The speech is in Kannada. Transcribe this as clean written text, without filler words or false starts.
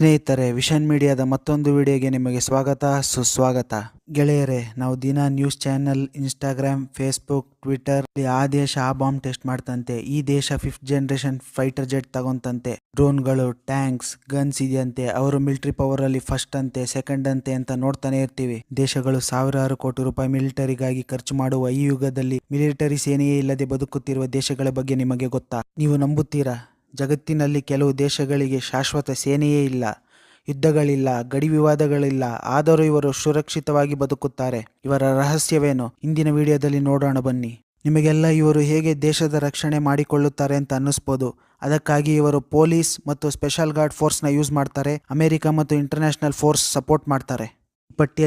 ಸ್ನೇಹಿತರೆ, ವಿಷನ್ ಮೀಡಿಯಾದ ಮತ್ತೊಂದು ವಿಡಿಯೋಗೆ ನಿಮಗೆ ಸ್ವಾಗತ ಸುಸ್ವಾಗತ. ಗೆಳೆಯರೇ, ನಾವು ದಿನ news channel, Instagram, Facebook, Twitter ಆ ದೇಶ ಆ ಬಾಂಬ್ ಟೆಸ್ಟ್ ಮಾಡ್ತಂತೆ, ಈ ದೇಶ 5th ಜನರೇಷನ್ ಫೈಟರ್ ಜೆಟ್ ತಗೊಂತಂತೆ, ಡ್ರೋನ್ಗಳು, ಟ್ಯಾಂಕ್ಸ್, ಗನ್ಸ್ ಇದೆಯಂತೆ, ಅವರು ಮಿಲಿಟರಿ ಪವರ್ ಅಲ್ಲಿ ಫಸ್ಟ್ ಅಂತೆ, ಸೆಕೆಂಡ್ ಅಂತೆ ಅಂತ ನೋಡ್ತಾನೆ ಇರ್ತೀವಿ. ದೇಶಗಳು ಸಾವಿರಾರು ಕೋಟಿ ರೂಪಾಯಿ ಮಿಲಿಟರಿಗಾಗಿ ಖರ್ಚು ಮಾಡುವ ಈ ಯುಗದಲ್ಲಿ ಮಿಲಿಟರಿ ಸೇನೆಯೇ ಇಲ್ಲದೆ ಬದುಕುತ್ತಿರುವ ದೇಶಗಳ ಬಗ್ಗೆ ನಿಮಗೆ ಗೊತ್ತಾ? ನೀವು ನಂಬುತ್ತೀರಾ? ಜಗತ್ತಿನಲ್ಲಿ ಕೆಲವು ದೇಶಗಳಿಗೆ ಶಾಶ್ವತ ಸೇನೆಯೇ ಇಲ್ಲ, ಯುದ್ಧಗಳಿಲ್ಲ, ಗಡಿ ವಿವಾದಗಳಿಲ್ಲ, ಆದರೂ ಇವರು ಸುರಕ್ಷಿತವಾಗಿ ಬದುಕುತ್ತಾರೆ. ಇವರ ರಹಸ್ಯವೇನು? ಇಂದಿನ ವಿಡಿಯೋದಲ್ಲಿ ನೋಡೋಣ ಬನ್ನಿ. ನಿಮಗೆಲ್ಲ ಇವರು ಹೇಗೆ ದೇಶದ ರಕ್ಷಣೆ ಮಾಡಿಕೊಳ್ಳುತ್ತಾರೆ ಅಂತ ಅನ್ನಿಸ್ಬೋದು. ಅದಕ್ಕಾಗಿ ಇವರು ಪೊಲೀಸ್ ಮತ್ತು ಸ್ಪೆಷಲ್ ಗಾರ್ಡ್ ಫೋರ್ಸ್ನ ಯೂಸ್ ಮಾಡ್ತಾರೆ. ಅಮೆರಿಕ ಮತ್ತು ಇಂಟರ್ನ್ಯಾಷನಲ್ ಫೋರ್ಸ್ ಸಪೋರ್ಟ್ ಮಾಡ್ತಾರೆ. ಪಟ್ಟಿಯಲ್ಲಿ